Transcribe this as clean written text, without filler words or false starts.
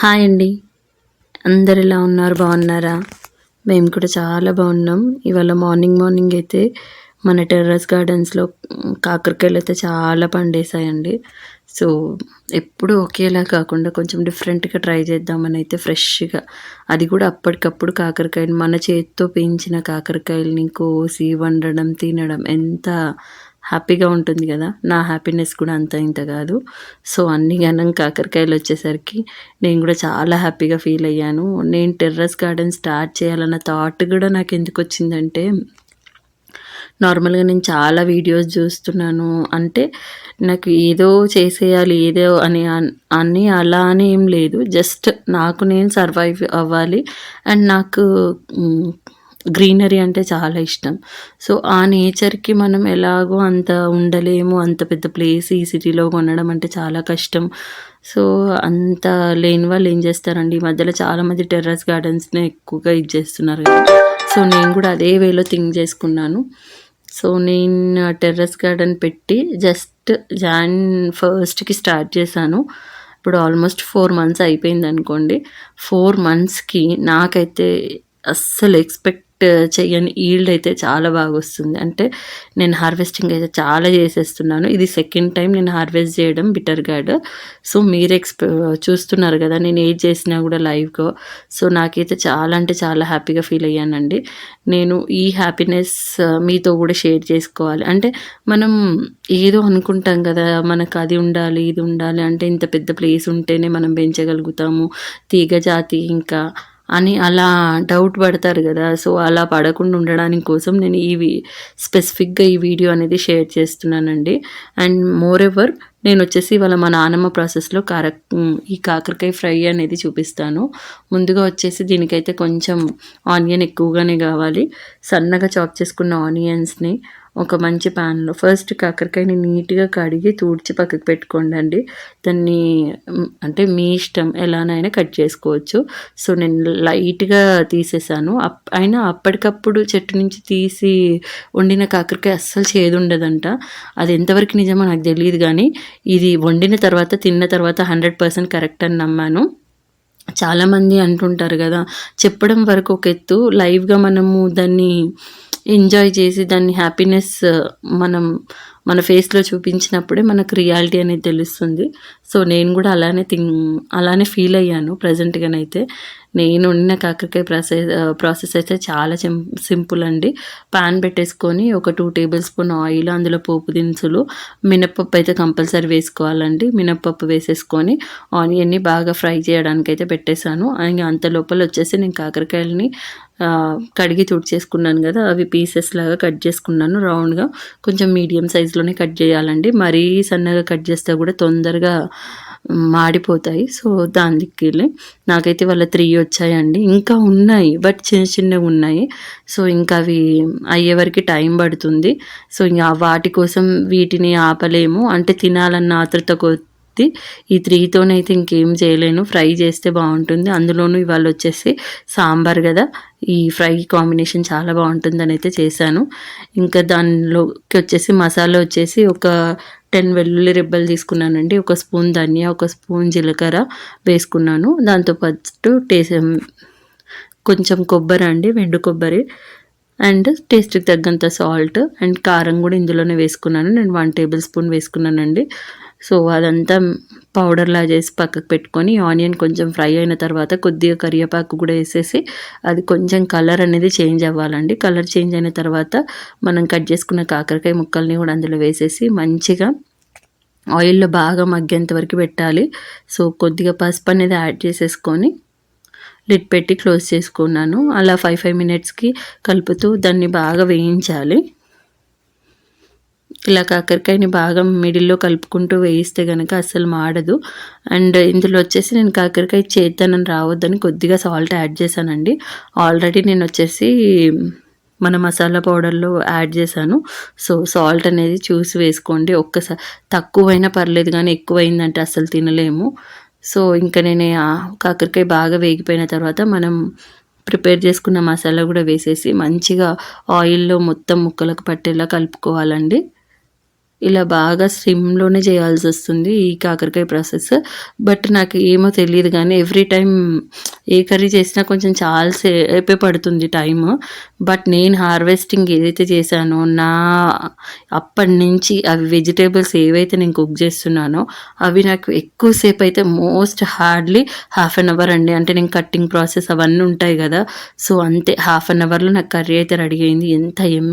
Hi అండి. అందరు ఎలా ఉన్నారు? బాగున్నారా? మేము కూడా చాలా బాగున్నాం. ఇవాళ మార్నింగ్ అయితే మన టెర్రస్ గార్డెన్స్‌లో కాకరకాయలయితే చాలా పండేసాయండి. సో, ఎప్పుడూ ఒకేలా కాకుండా కొంచెం డిఫరెంట్‌గా ట్రై చేద్దామని అయితే ఫ్రెష్‌గా, అది కూడా అప్పటికప్పుడు కాకరకాయని మన చేతితో పెంచిన కాకరకాయలని కోసి వండడం, తినడం ఎంత హ్యాపీగా ఉంటుంది కదా! నా హ్యాపీనెస్ కూడా అంత ఇంత కాదు. సో, అన్ని గనం కాకరకాయలొచ్చేసరికి నేను కూడా చాలా హ్యాపీగా ఫీల్ అయ్యాను. నేను టెర్రస్ గార్డెన్ స్టార్ట్ చేయాలన్న థాట్ కూడా నాకెందుకొచ్చిందంటే, నార్మల్‌గా నేను చాలా వీడియోస్ చూస్తున్నాను. అంటే నాకు ఏదో చేసేయాలి, ఏదో అని అలా అని ఏం లేదు. జస్ట్ నాకు నేను సర్వైవ్ అవ్వాలి. అండ్ నాకు హ్మ్, గ్రీనరీ అంటే చాలా ఇష్టం. సో, ఆ నేచర్‌కి మనం ఎలాగో అంత ఉండలేము. అంత పెద్ద ప్లేస్ ఈ సిటీలో కొనడం అంటే చాలా కష్టం. సో, అంత లేని వాళ్ళు ఏం చేస్తారండి, ఈ మధ్యలో చాలామంది టెర్రస్ గార్డెన్స్‌నే ఎక్కువగా ఇది చేస్తున్నారు కదా! సో, నేను కూడా అదే వేలో థింక్ చేసుకున్నాను. సో, నేను టెర్రస్ గార్డెన్ పెట్టి జస్ట్ జాన్ 1కి స్టార్ట్ చేశాను. ఇప్పుడు ఆల్మోస్ట్ 4 మంత్స్ అయిపోయిందనుకోండి. 4 మంత్స్‌కి నాకైతే అస్సలు ఎక్స్‌పెక్ట్ చెయ్యని ఈల్డ్ అయితే చాలా బాగొస్తుంది. అంటే నేను హార్వెస్టింగ్ అయితే చాలా చేసేస్తున్నాను. ఇది సెకండ్ టైమ్ నేను హార్వెస్ట్ చేయడం బిటర్ గార్డ్. సో, మీరు చూస్తున్నారు కదా! నేను ఏది చేసినా కూడా లైవ్‌గా. సో, నాకైతే చాలా అంటే చాలా హ్యాపీగా ఫీల్ అయ్యానండి. నేను ఈ హ్యాపీనెస్ మీతో కూడా షేర్ చేసుకోవాలి. అంటే మనం ఏదో అనుకుంటాం కదా! మనకు అది ఉండాలి, ఇది ఉండాలి అంటే ఇంత పెద్ద ప్లేస్ ఉంటేనే మనం పెంచగలుగుతాము. తీగ జాతి ఇంకా అని అలా డౌట్ పడతారు గదా! సో, అలా పడకుండా ఉండడానికి కోసం నేను స్పెసిఫిక్‌గా ఈ వీడియో అనేది షేర్ చేస్తున్నానండి. అండ్ మోర్ ఎవర్ నేనొచ్చేసి ఇవాళ మా నానమ్మ ప్రాసెస్‌లో ఈ కాకరకాయ ఫ్రై అనేది చూపిస్తాను. ముందుగా వచ్చేసి దీనికైతే కొంచెం ఆనియన్ ఎక్కువగానే గావాలి. సన్నగా చాప్ చేసుకున్న ఆనియన్స్‌ని ఒక మంచి ప్యాన్‌లో ఫస్ట్ కాకరకాయని నీట్‌గా కడిగి తూడ్చి పక్కకు పెట్టుకోండండి. దాన్ని అంటే మీ ఇష్టం ఎలానైనా కట్ చేసుకోవచ్చు. సో, నేను లైట్‌గా తీసేసాను. అయినా అప్పటికప్పుడు చెట్టు నుంచి తీసి వండిన కాకరకాయ అస్సలు చేదుండదంట. అది ఎంతవరకు నిజమో నాకు తెలీదు గానీ, ఇది వండిన తర్వాత, తిన్న తర్వాత 100% కరెక్ట్ అని నమ్మాను. చాలామంది అంటుంటారు గదా! చెప్పడం వరకు ఒక ఎత్తు, లైవ్‌గా మనము దాన్ని ఎంజాయ్ చేసి దాన్ని హ్యాపీనెస్ మనం మన ఫేస్‌లో చూపించినప్పుడే మనకు రియాలిటీ అనేది తెలుస్తుంది. సో, నేను గూడా అలానే ఫీల్ అయ్యాను ప్రెజెంట్‌గానైతే. నేను వండిన కాకరకాయ ప్రాసెస్ అయితే చాలా సింపుల్ అండి. పాన్ పెట్టేసుకొని ఒక 2 టేబుల్ స్పూన్ ఆయిల్, అందులో పోపు దినుసులు, మినపప్పు అయితే కంపల్సరీ వేసుకోవాలండి. మినపప్పు వేసేసుకొని ఆనియన్‌ని బాగా ఫ్రై చేయడానికైతే పెట్టేసాను. ఇంగ అంత లోపల వచ్చేసి నేను కాకరకాయలని కడిగి తుడిచేసుకున్నాను గదా! అవి పీసెస్ లాగా కట్ చేసుకున్నాను రౌండ్‌గా. కొంచెం మీడియం సైజులోనే కట్ చేయాలండి. మరీ సన్నగా కట్ చేస్తే కూడా తొందరగా మాడిపోతాయి. సో, దాని దిక్కెళ్ళి నాకైతే ఇవాళ 3 వచ్చాయండి. ఇంకా ఉన్నాయి. బట్ చిన్న చిన్నగున్నాయి. సో, ఇంకా అవి అయ్యేవరకి టైం పడుతుంది. సో, ఇంగ వాటి కోసం వీటిని ఆపలేము. అంటే తినాలన్న ఆతృత కొద్దీ ఈ 3తోనైతే ఇంకేం చేయలేను. ఫ్రై చేస్తే బావుంటుంది. అందులోనూ ఇవాళొచ్చేసి సాంబార్ గదా! ఈ ఫ్రై కాంబినేషన్ చాలా బావుంటుందనైతే చేశాను. ఇంకా దానిలోకి వచ్చేసి మసాలా వచ్చేసి ఒక 10 వెల్లుల్లి రెబ్బలు తీసుకున్నానండి. ఒక స్పూన్ ధనియా, ఒక స్పూన్ జీలకర్ర వేసుకున్నాను. దాంతో పాటు కొంచెం కొబ్బరండి, వెండు కొబ్బరి అండ్ టేస్ట్‌కి తగ్గంత సాల్ట్ అండ్ కారం గూడా ఇందులోనే వేసుకున్నాను. నేను 1 టేబుల్ స్పూన్ వేసుకున్నానండి. సో, అదంతా పౌడర్‌లా చేసి పక్కకు పెట్టుకొని, ఆనియన్ కొంచెం ఫ్రై అయిన తర్వాత కొద్దిగా కరివేపాకు కూడా ఏసేసి, అది కొంచెం కలర్ అనేది చేంజ్ అవ్వాలండి. కలర్ చేంజ్ అయిన తర్వాత మనం కట్ చేసుకున్న కాకరకాయ ముక్కల్ని కూడా అందులో వేసేసి మంచిగా ఆయిల్‌లో బాగా మగ్గేంత వరకు పెట్టాలి. సో, కొద్దిగా పసుపు అనేది యాడ్ చేసేసుకొని లిడ్ పెట్టి క్లోజ్ చేసుకున్నాను. అలా 5 మినిట్స్‌కి కలుపుతూ దాన్ని బాగా వేయించాలి. ఇలా కాకరకాయని బాగా మిడిల్‌లో కలుపుకుంటూ వేయిస్తే గనక అస్సలు మాడదు. అండ్ ఇందులో వచ్చేసి నేను కాకరకాయ చేదుదనం రావద్దని కొద్దిగా సాల్ట్ యాడ్ చేశానండి. ఆల్రెడీ నేనొచ్చేసి మన మసాలా పౌడర్‌లో యాడ్ చేశాను. సో, సాల్ట్ అనేది చూసి వేసుకోండి. తక్కువైనా పర్లేదు గానీ ఎక్కువైందంటే అస్సలు తినలేము. సో, ఇంక నేను కాకరకాయ బాగా వేగిపోయిన తర్వాత మనం ప్రిపేర్ చేసుకున్న మసాలా గూడా వేసేసి మంచిగా ఆయిల్‌లో మొత్తం ముక్కలకు పట్టేలా కలుపుకోవాలండి. ఇలా బాగా స్లిమ్‌లోనే చేయాల్సొస్తుంది ఈ కాకరకాయ ప్రాసెస్. బట్ నాకు ఏమో తెలీదు గానీ ఎవ్రీ టైమ్ ఏ కర్రీ చేసినా కొంచెం చాలా సేపే పడుతుంది టైము. బట్ నేను హార్వెస్టింగ్ ఏదైతే చేశానో అప్పటినుంచి అవి వెజిటబుల్స్ ఏవైతే నేను కుక్ చేస్తున్నానో అవి నాకు ఎక్కువ సేపు అయితే most hardly half an hour అండి. అంటే నేను కట్టింగ్ ప్రాసెస్ అవన్నీ ఉంటాయి గదా! సో, అంతే హాఫ్ అన్ అవర్‌లో నాకు కర్రీ అయితే రెడీ అయింది. ఎంత యమ్మీ